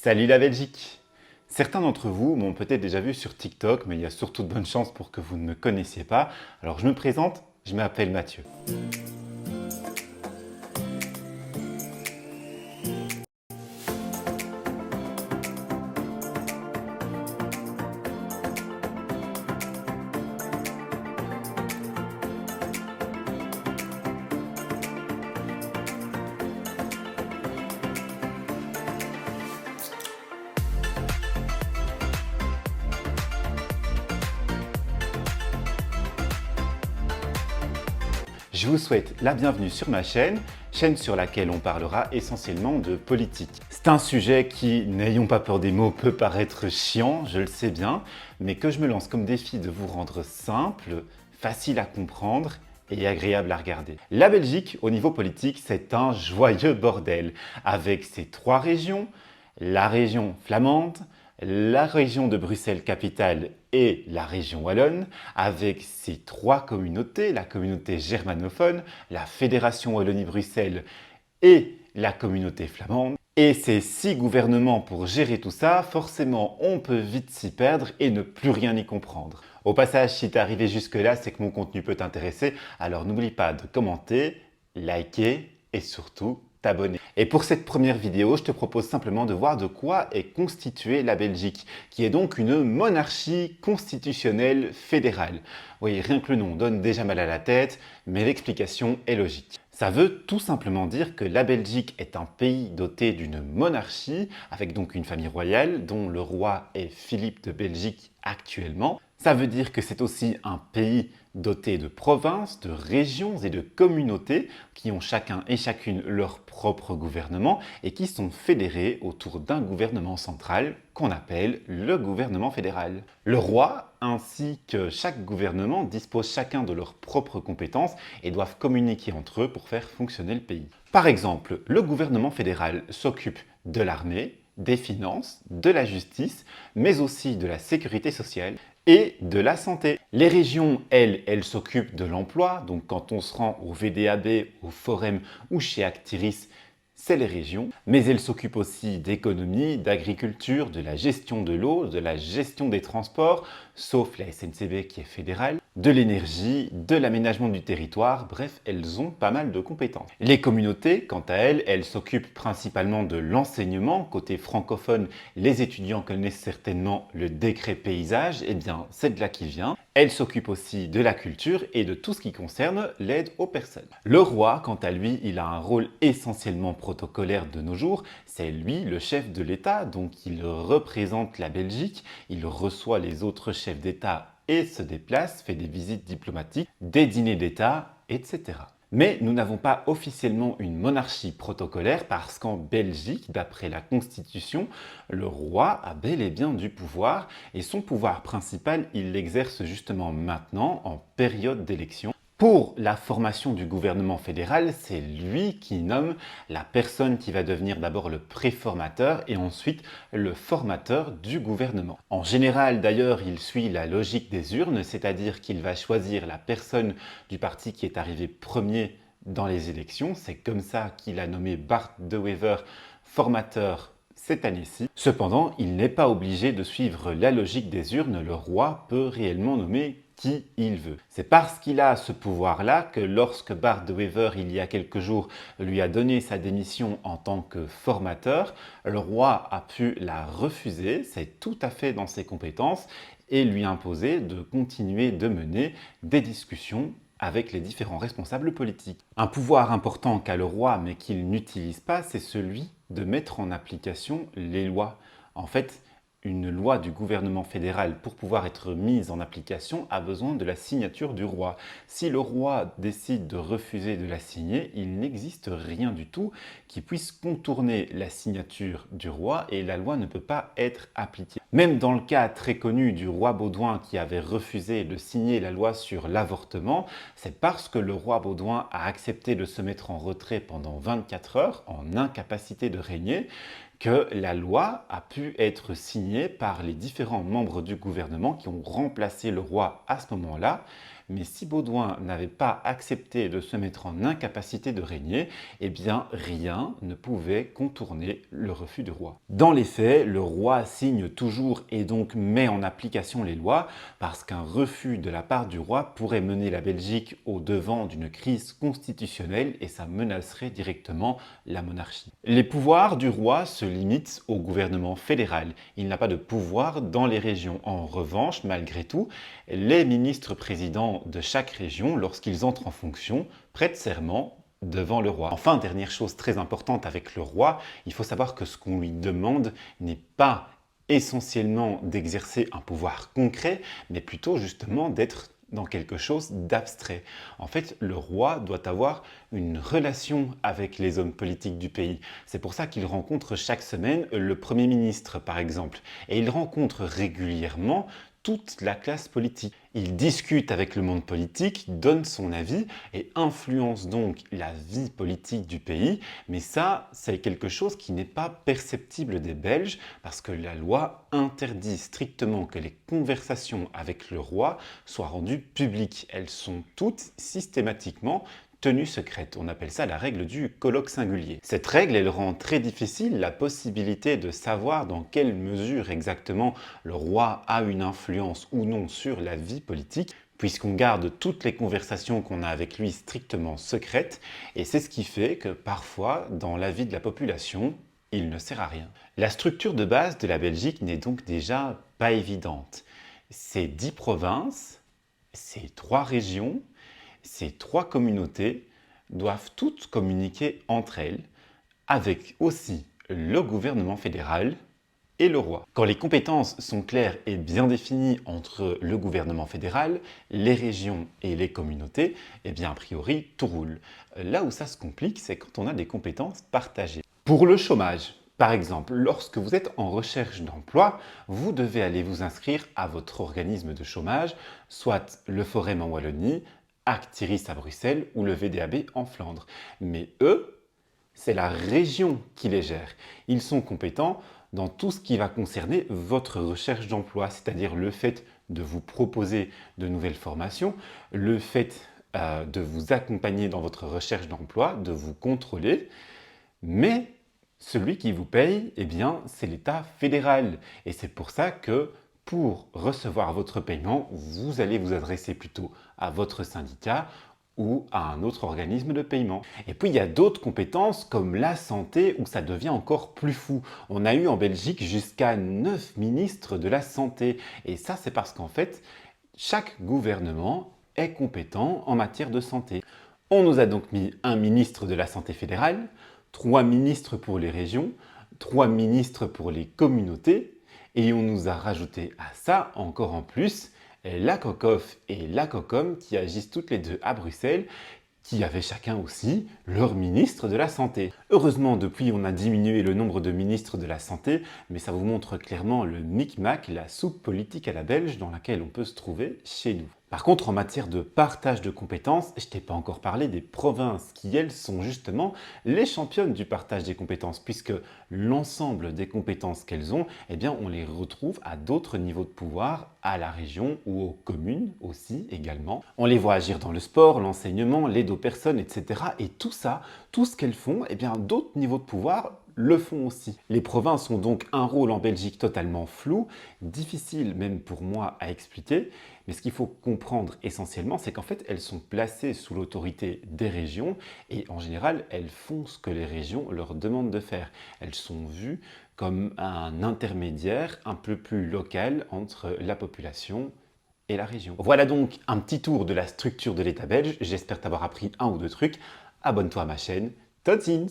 Salut la Belgique! Certains d'entre vous m'ont peut-être déjà vu sur TikTok, mais il y a surtout de bonnes chances pour que vous ne me connaissiez pas. Alors je me présente, je m'appelle Mathieu. Je vous souhaite la bienvenue sur ma chaîne sur laquelle on parlera essentiellement de politique. C'est un sujet qui, n'ayons pas peur des mots, peut paraître chiant, je le sais bien, mais que je me lance comme défi de vous rendre simple, facile à comprendre et agréable à regarder. La Belgique, au niveau politique, c'est un joyeux bordel, avec ses trois régions, la région flamande, la région de Bruxelles-Capitale et la région wallonne, avec ses trois communautés, la communauté germanophone, la Fédération Wallonie-Bruxelles et la communauté flamande. Et ces 6 gouvernements pour gérer tout ça, forcément on peut vite s'y perdre et ne plus rien y comprendre. Au passage, si t'es arrivé jusque là, c'est que mon contenu peut t'intéresser, alors n'oublie pas de commenter, liker et surtout t'abonner. Et pour cette première vidéo, je te propose simplement de voir de quoi est constituée la Belgique, qui est donc une monarchie constitutionnelle fédérale. Oui, rien que le nom donne déjà mal à la tête, mais l'explication est logique. Ça veut tout simplement dire que la Belgique est un pays doté d'une monarchie, avec donc une famille royale, dont le roi est Philippe de Belgique actuellement. Ça veut dire que c'est aussi un pays doté de provinces, de régions et de communautés qui ont chacun et chacune leur propre gouvernement et qui sont fédérés autour d'un gouvernement central qu'on appelle le gouvernement fédéral. Le roi ainsi que chaque gouvernement disposent chacun de leurs propres compétences et doivent communiquer entre eux pour faire fonctionner le pays. Par exemple, le gouvernement fédéral s'occupe de l'armée, des finances, de la justice, mais aussi de la sécurité sociale et de la santé. Les régions, elles s'occupent de l'emploi, donc quand on se rend au VDAB, au Forum ou chez Actiris, c'est les régions, mais elles s'occupent aussi d'économie, d'agriculture, de la gestion de l'eau, de la gestion des transports, sauf la SNCB qui est fédérale, de l'énergie, de l'aménagement du territoire, bref, elles ont pas mal de compétences. Les communautés, quant à elles, elles s'occupent principalement de l'enseignement. Côté francophone, les étudiants connaissent certainement le décret paysage, eh bien c'est de là qu'il vient. Elles s'occupent aussi de la culture et de tout ce qui concerne l'aide aux personnes. Le roi, quant à lui, il a un rôle essentiellement protocolaire de nos jours. C'est lui le chef de l'État, donc il représente la Belgique, il reçoit les autres chefs d'État et se déplace, fait des visites diplomatiques, des dîners d'État, etc. Mais nous n'avons pas officiellement une monarchie protocolaire parce qu'en Belgique, d'après la Constitution, le roi a bel et bien du pouvoir et son pouvoir principal, il l'exerce justement maintenant en période d'élection. Pour la formation du gouvernement fédéral, c'est lui qui nomme la personne qui va devenir d'abord le préformateur et ensuite le formateur du gouvernement. En général, d'ailleurs, il suit la logique des urnes, c'est-à-dire qu'il va choisir la personne du parti qui est arrivé premier dans les élections. C'est comme ça qu'il a nommé Bart De Wever formateur cette année-ci. Cependant, il n'est pas obligé de suivre la logique des urnes, le roi peut réellement nommer qui il veut. C'est parce qu'il a ce pouvoir-là que lorsque Bart De Wever, il y a quelques jours, lui a donné sa démission en tant que formateur, le roi a pu la refuser, c'est tout à fait dans ses compétences, et lui imposer de continuer de mener des discussions avec les différents responsables politiques. Un pouvoir important qu'a le roi mais qu'il n'utilise pas, c'est celui de mettre en application les lois. En fait, une loi du gouvernement fédéral, pour pouvoir être mise en application, a besoin de la signature du roi. Si le roi décide de refuser de la signer, il n'existe rien du tout qui puisse contourner la signature du roi et la loi ne peut pas être appliquée. Même dans le cas très connu du roi Baudouin qui avait refusé de signer la loi sur l'avortement, c'est parce que le roi Baudouin a accepté de se mettre en retrait pendant 24 heures, en incapacité de régner, que la loi a pu être signée par les différents membres du gouvernement qui ont remplacé le roi à ce moment-là, Mais si Baudouin n'avait pas accepté de se mettre en incapacité de régner, eh bien rien ne pouvait contourner le refus du roi. Dans les faits, le roi signe toujours et donc met en application les lois parce qu'un refus de la part du roi pourrait mener la Belgique au devant d'une crise constitutionnelle et ça menacerait directement la monarchie. Les pouvoirs du roi se limitent au gouvernement fédéral. Il n'a pas de pouvoir dans les régions. En revanche, malgré tout, les ministres-présidents de chaque région, lorsqu'ils entrent en fonction, prêtent serment devant le roi. Enfin, dernière chose très importante avec le roi, il faut savoir que ce qu'on lui demande n'est pas essentiellement d'exercer un pouvoir concret, mais plutôt justement d'être dans quelque chose d'abstrait. En fait, le roi doit avoir une relation avec les hommes politiques du pays. C'est pour ça qu'il rencontre chaque semaine le Premier ministre, par exemple. Et il rencontre régulièrement toute la classe politique. Il discute avec le monde politique, donne son avis et influence donc la vie politique du pays. Mais ça, c'est quelque chose qui n'est pas perceptible des Belges parce que la loi interdit strictement que les conversations avec le roi soient rendues publiques. Elles sont toutes systématiquement tenues secrètes. On appelle ça la règle du colloque singulier. Cette règle, elle rend très difficile la possibilité de savoir dans quelle mesure exactement le roi a une influence ou non sur la vie politique, puisqu'on garde toutes les conversations qu'on a avec lui strictement secrètes, et c'est ce qui fait que parfois, dans la vie de la population, il ne sert à rien. La structure de base de la Belgique n'est donc déjà pas évidente. C'est 10 provinces, c'est 3 régions, ces 3 communautés doivent toutes communiquer entre elles, avec aussi le gouvernement fédéral et le roi. Quand les compétences sont claires et bien définies entre le gouvernement fédéral, les régions et les communautés, eh bien a priori tout roule. Là où ça se complique, c'est quand on a des compétences partagées. Pour le chômage, par exemple, lorsque vous êtes en recherche d'emploi, vous devez aller vous inscrire à votre organisme de chômage, soit le Forum en Wallonie, Actiris à Bruxelles ou le VDAB en Flandre. Mais eux, c'est la région qui les gère. Ils sont compétents dans tout ce qui va concerner votre recherche d'emploi, c'est-à-dire le fait de vous proposer de nouvelles formations, le fait de vous accompagner dans votre recherche d'emploi, de vous contrôler, mais celui qui vous paye, eh bien, c'est l'État fédéral. Et c'est pour ça que pour recevoir votre paiement, vous allez vous adresser plutôt à votre syndicat ou à un autre organisme de paiement. Et puis il y a d'autres compétences comme la santé où ça devient encore plus fou. On a eu en Belgique jusqu'à 9 ministres de la santé. Et ça c'est parce qu'en fait, chaque gouvernement est compétent en matière de santé. On nous a donc mis un ministre de la santé fédérale, 3 ministres pour les régions, 3 ministres pour les communautés, et on nous a rajouté à ça, encore en plus, la COCOF et la COCOM qui agissent toutes les deux à Bruxelles, qui avaient chacun aussi leur ministre de la Santé. Heureusement, depuis, on a diminué le nombre de ministres de la Santé, mais ça vous montre clairement le micmac, la soupe politique à la belge dans laquelle on peut se trouver chez nous. Par contre, en matière de partage de compétences, je t'ai pas encore parlé des provinces qui, elles, sont justement les championnes du partage des compétences, puisque l'ensemble des compétences qu'elles ont, eh bien, on les retrouve à d'autres niveaux de pouvoir, à la région ou aux communes aussi également. On les voit agir dans le sport, l'enseignement, l'aide aux personnes, etc. Et tout ça, tout ce qu'elles font, eh bien, d'autres niveaux de pouvoir le font aussi. Les provinces ont donc un rôle en Belgique totalement flou, difficile même pour moi à expliquer, mais ce qu'il faut comprendre essentiellement, c'est qu'en fait, elles sont placées sous l'autorité des régions et en général, elles font ce que les régions leur demandent de faire. Elles sont vues comme un intermédiaire un peu plus local entre la population et la région. Voilà donc un petit tour de la structure de l'État belge. J'espère t'avoir appris un ou deux trucs. Abonne-toi à ma chaîne. Tot ziens!